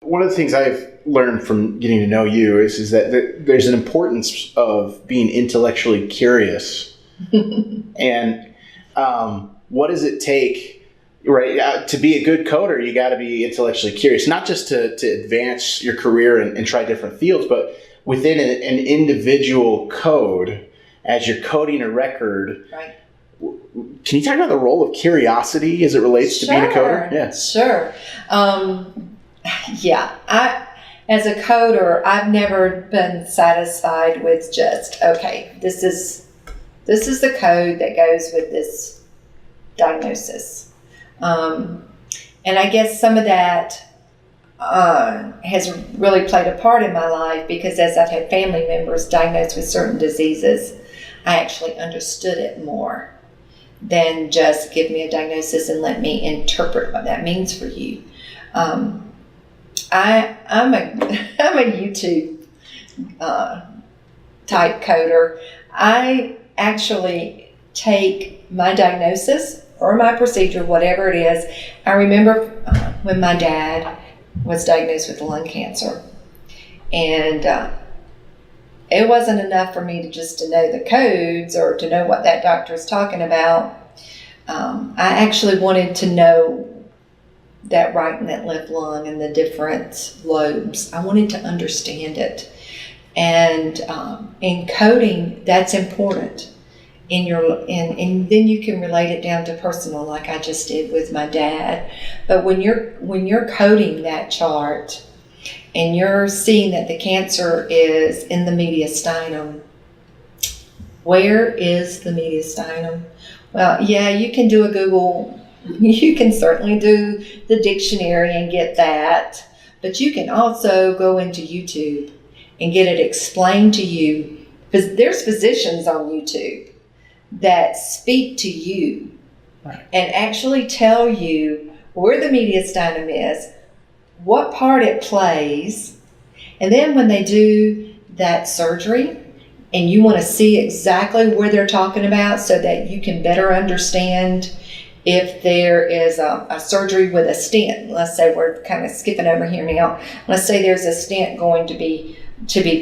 One of the things I've learned from getting to know you is that there's an importance of being intellectually curious. And what does it take, right? To be a good coder, you got to be intellectually curious, not just to advance your career and try different fields, but within an individual code, as you're coding a record. Right. Can you talk about the role of curiosity as it relates to being a coder? Yeah. Sure. As a coder, I've never been satisfied with just, okay, this is the code that goes with this diagnosis. And I guess some of that has really played a part in my life, because as I've had family members diagnosed with certain diseases, I actually understood it more than just give me a diagnosis and let me interpret what that means for you. I'm a YouTube type coder. I actually take my diagnosis or my procedure, whatever it is. I remember when my dad was diagnosed with lung cancer, and it wasn't enough for me to know the codes or to know what that doctor is talking about. I actually wanted to know that right and that left lung and the different lobes. I wanted to understand it. And in coding, that's important. And then you can relate it down to personal, like I just did with my dad. But when you're coding that chart and you're seeing that the cancer is in the mediastinum, where is the mediastinum? Well, yeah, you can do a Google. You can certainly do the dictionary and get that, but you can also go into YouTube and get it explained to you. Because there's physicians on YouTube that speak to you and actually tell you where the mediastinum is, what part it plays, and then when they do that surgery and you want to see exactly where they're talking about so that you can better understand if there is a surgery with a stent. Let's say we're kind of skipping over here now. Let's say there's a stent going to be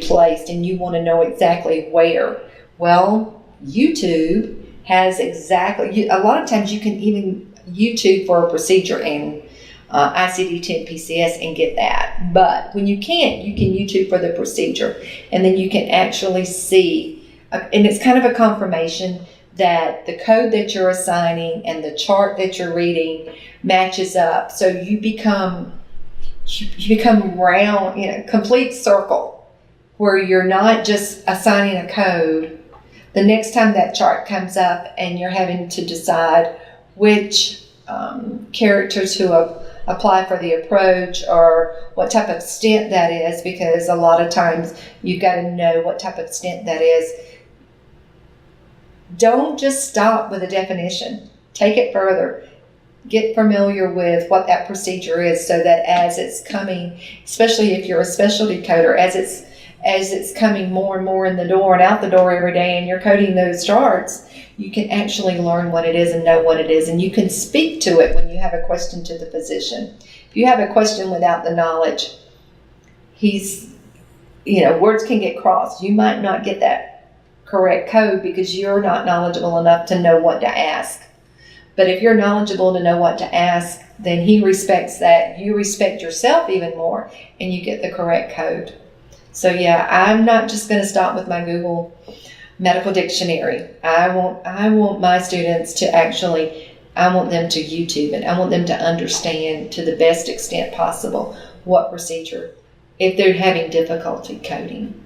placed and you want to know exactly where. Well, YouTube has exactly, a lot of times you can even YouTube for a procedure in ICD-10 PCS and get that. But when you can't, you can YouTube for the procedure, and then you can actually see, and it's kind of a confirmation that the code that you're assigning and the chart that you're reading matches up. So you become round, complete circle, where you're not just assigning a code. The next time that chart comes up and you're having to decide which character to apply for the approach or what type of stent that is, because a lot of times you've got to know what type of stent that is. Don't just stop with a definition. Take it further. Get familiar with what that procedure is, so that as it's coming, especially if you're a specialty coder, as it's coming more and more in the door and out the door every day and you're coding those charts, you can actually learn what it is and know what it is, and you can speak to it when you have a question to the physician. If you have a question without the knowledge, words can get crossed. You might not get that correct code because you're not knowledgeable enough to know what to ask. But if you're knowledgeable to know what to ask, then he respects that. You respect yourself even more, and you get the correct code. So yeah, I'm not just going to stop with my Google medical dictionary. I want my students to I want them to YouTube it. I want them to understand to the best extent possible what procedure, if they're having difficulty coding.